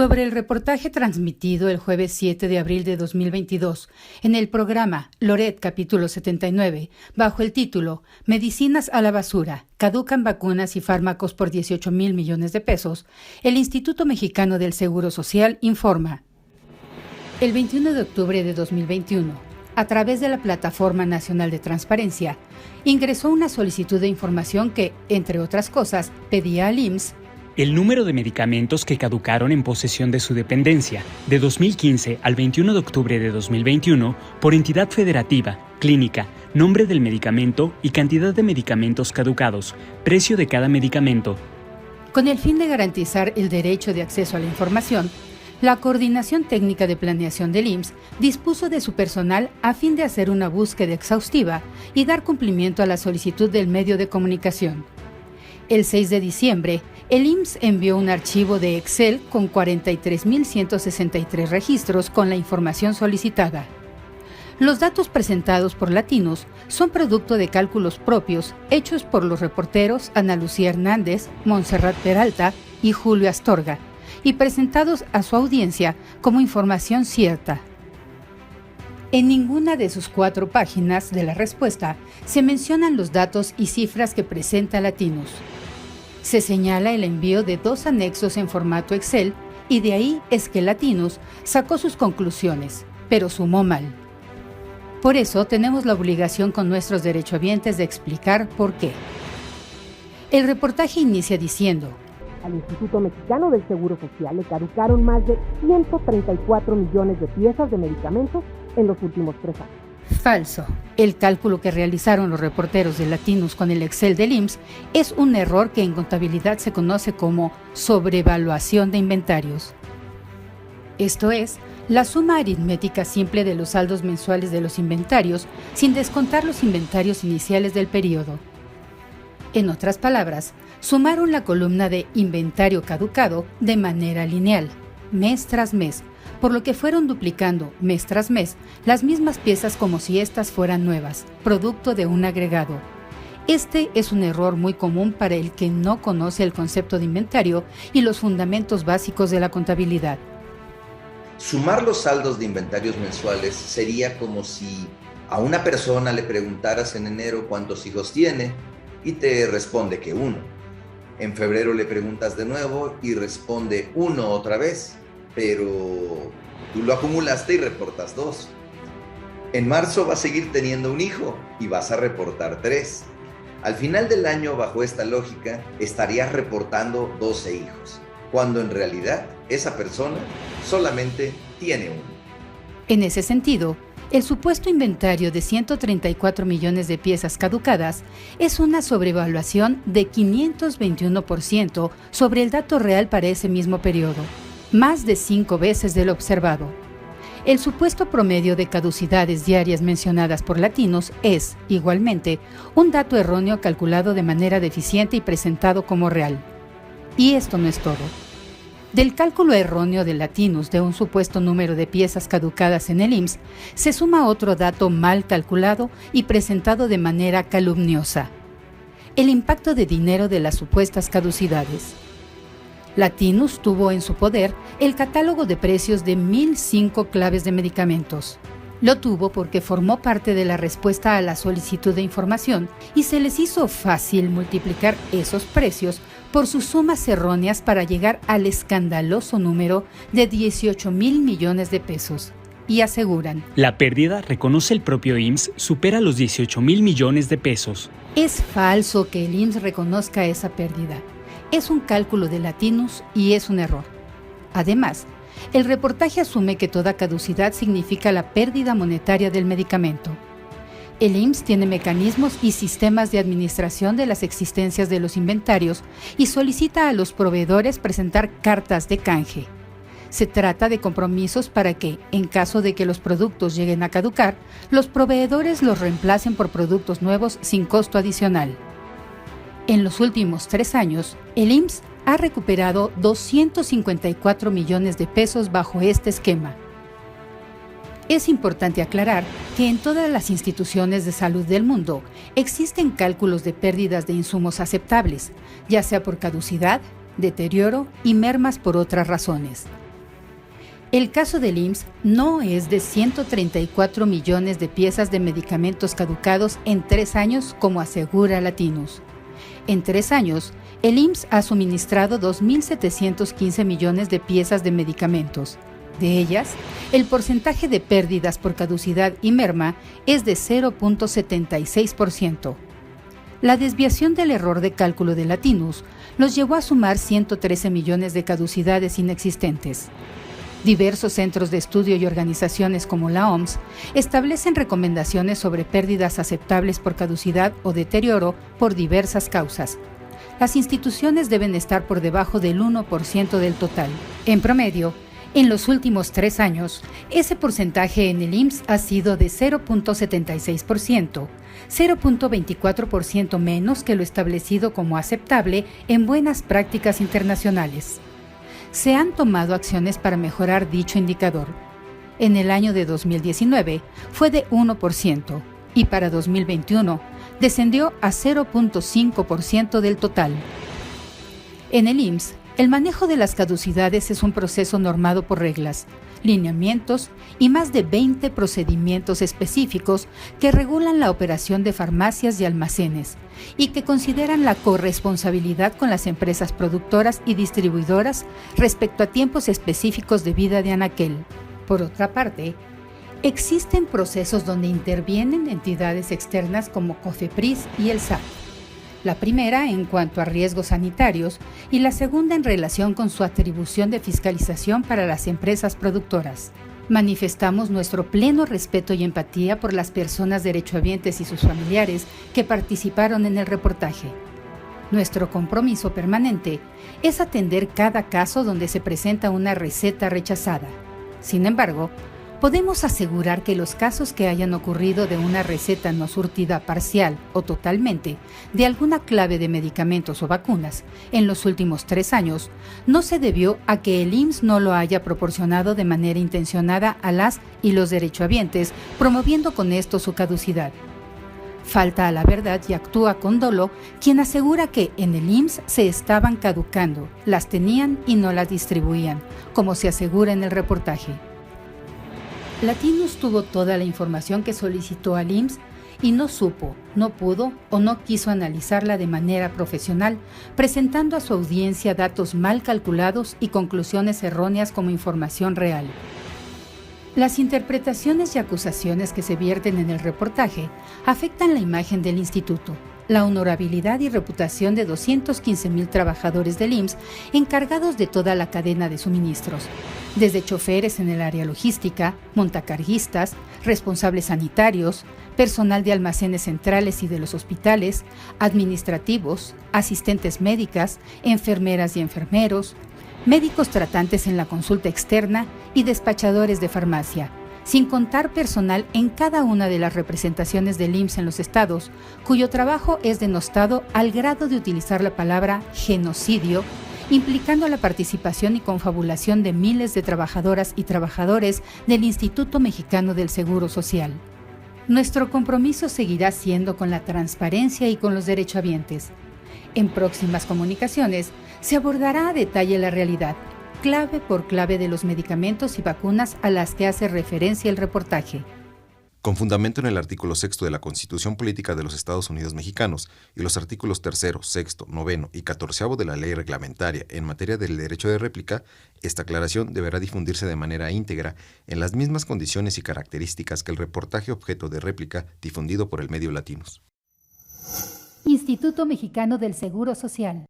sobre el reportaje transmitido el jueves 7 de abril de 2022 en el programa Loret capítulo 79, bajo el título Medicinas a la basura, caducan vacunas y fármacos por 18,000 millones de pesos, el Instituto Mexicano del Seguro Social informa. El 21 de octubre de 2021, a través de la Plataforma Nacional de Transparencia, ingresó una solicitud de información que, entre otras cosas, pedía al IMSS el número de medicamentos que caducaron en posesión de su dependencia de 2015 al 21 de octubre de 2021 por entidad federativa, clínica, nombre del medicamento y cantidad de medicamentos caducados, precio de cada medicamento. Con el fin de garantizar el derecho de acceso a la información, la Coordinación Técnica de Planeación del IMSS dispuso de su personal a fin de hacer una búsqueda exhaustiva y dar cumplimiento a la solicitud del medio de comunicación. El 6 de diciembre, el IMSS envió un archivo de Excel con 43,163 registros con la información solicitada. Los datos presentados por Latinos son producto de cálculos propios hechos por los reporteros Ana Lucía Hernández, Montserrat Peralta y Julio Astorga, y presentados a su audiencia como información cierta. En ninguna de sus 4 páginas de la respuesta se mencionan los datos y cifras que presenta Latinos. Se señala el envío de 2 anexos en formato Excel y de ahí es que Latinos sacó sus conclusiones, pero sumó mal. Por eso tenemos la obligación con nuestros derechohabientes de explicar por qué. El reportaje inicia diciendo: al Instituto Mexicano del Seguro Social le caducaron más de 134 millones de piezas de medicamentos en los últimos 3 años. Falso. El cálculo que realizaron los reporteros de Latinos con el Excel del IMSS es un error que en contabilidad se conoce como sobrevaluación de inventarios. Esto es, la suma aritmética simple de los saldos mensuales de los inventarios sin descontar los inventarios iniciales del periodo. En otras palabras, sumaron la columna de inventario caducado de manera lineal, mes tras mes, por lo que fueron duplicando mes tras mes las mismas piezas como si éstas fueran nuevas, producto de un agregado. Este es un error muy común para el que no conoce el concepto de inventario y los fundamentos básicos de la contabilidad. Sumar los saldos de inventarios mensuales sería como si a una persona le preguntaras en enero cuántos hijos tiene y te responde que 1. En febrero le preguntas de nuevo y responde 1 otra vez, pero tú lo acumulaste y reportas 2. En marzo va a seguir teniendo un hijo y vas a reportar 3. Al final del año, bajo esta lógica, estarías reportando 12 hijos, cuando en realidad esa persona solamente tiene 1. En ese sentido, el supuesto inventario de 134 millones de piezas caducadas es una sobrevaluación de 521% sobre el dato real para ese mismo periodo, más de 5 veces de lo observado. El supuesto promedio de caducidades diarias mencionadas por Latinos es, igualmente, un dato erróneo calculado de manera deficiente y presentado como real. Y esto no es todo. Del cálculo erróneo de Latinos de un supuesto número de piezas caducadas en el IMSS, se suma otro dato mal calculado y presentado de manera calumniosa: el impacto de dinero de las supuestas caducidades. Latinos tuvo en su poder el catálogo de precios de 1,005 claves de medicamentos. Lo tuvo porque formó parte de la respuesta a la solicitud de información y se les hizo fácil multiplicar esos precios por sus sumas erróneas para llegar al escandaloso número de 18,000 millones de pesos. Y aseguran: la pérdida, reconoce el propio IMSS, supera los 18,000 millones de pesos. Es falso que el IMSS reconozca esa pérdida. Es un cálculo de Latinos y es un error. Además, el reportaje asume que toda caducidad significa la pérdida monetaria del medicamento. El IMSS tiene mecanismos y sistemas de administración de las existencias de los inventarios y solicita a los proveedores presentar cartas de canje. Se trata de compromisos para que, en caso de que los productos lleguen a caducar, los proveedores los reemplacen por productos nuevos sin costo adicional. En los últimos 3 años, el IMSS ha recuperado 254 millones de pesos bajo este esquema. Es importante aclarar que en todas las instituciones de salud del mundo existen cálculos de pérdidas de insumos aceptables, ya sea por caducidad, deterioro y mermas por otras razones. El caso del IMSS no es de 134 millones de piezas de medicamentos caducados en 3 años, como asegura Latinus. En 3 años, el IMSS ha suministrado 2.715 millones de piezas de medicamentos. De ellas, el porcentaje de pérdidas por caducidad y merma es de 0.76%. La desviación del error de cálculo de Latinus los llevó a sumar 113 millones de caducidades inexistentes. Diversos centros de estudio y organizaciones como la OMS establecen recomendaciones sobre pérdidas aceptables por caducidad o deterioro por diversas causas. Las instituciones deben estar por debajo del 1% del total. En promedio, en los últimos 3 años, ese porcentaje en el IMSS ha sido de 0.76%, 0.24% menos que lo establecido como aceptable en buenas prácticas internacionales. Se han tomado acciones para mejorar dicho indicador. En el año de 2019 fue de 1% y para 2021 descendió a 0.5% del total. En el IMSS, el manejo de las caducidades es un proceso normado por reglas, lineamientos y más de 20 procedimientos específicos que regulan la operación de farmacias y almacenes y que consideran la corresponsabilidad con las empresas productoras y distribuidoras respecto a tiempos específicos de vida de anaquel. Por otra parte, existen procesos donde intervienen entidades externas como COFEPRIS y el SAT. La primera en cuanto a riesgos sanitarios y la segunda en relación con su atribución de fiscalización para las empresas productoras. Manifestamos nuestro pleno respeto y empatía por las personas derechohabientes y sus familiares que participaron en el reportaje. Nuestro compromiso permanente es atender cada caso donde se presenta una receta rechazada. Sin embargo, podemos asegurar que los casos que hayan ocurrido de una receta no surtida parcial o totalmente de alguna clave de medicamentos o vacunas en los últimos 3 años no se debió a que el IMSS no lo haya proporcionado de manera intencionada a las y los derechohabientes, promoviendo con esto su caducidad. Falta a la verdad y actúa con dolo quien asegura que en el IMSS se estaban caducando, las tenían y no las distribuían, como se asegura en el reportaje. Latinus tuvo toda la información que solicitó al IMSS y no supo, no pudo o no quiso analizarla de manera profesional, presentando a su audiencia datos mal calculados y conclusiones erróneas como información real. Las interpretaciones y acusaciones que se vierten en el reportaje afectan la imagen del instituto, la honorabilidad y reputación de 215,000 trabajadores del IMSS encargados de toda la cadena de suministros, desde choferes en el área logística, montacarguistas, responsables sanitarios, personal de almacenes centrales y de los hospitales, administrativos, asistentes médicas, enfermeras y enfermeros, médicos tratantes en la consulta externa y despachadores de farmacia, sin contar personal en cada una de las representaciones del IMSS en los estados, cuyo trabajo es denostado al grado de utilizar la palabra genocidio, implicando la participación y confabulación de miles de trabajadoras y trabajadores del Instituto Mexicano del Seguro Social. Nuestro compromiso seguirá siendo con la transparencia y con los derechohabientes. En próximas comunicaciones se abordará a detalle la realidad, clave por clave de los medicamentos y vacunas a las que hace referencia el reportaje. Con fundamento en el artículo 6 de la Constitución Política de los Estados Unidos Mexicanos y los artículos 3, 6, 9 y 14 de la Ley Reglamentaria en materia del derecho de réplica, esta aclaración deberá difundirse de manera íntegra en las mismas condiciones y características que el reportaje objeto de réplica difundido por el medio Latinus. Instituto Mexicano del Seguro Social.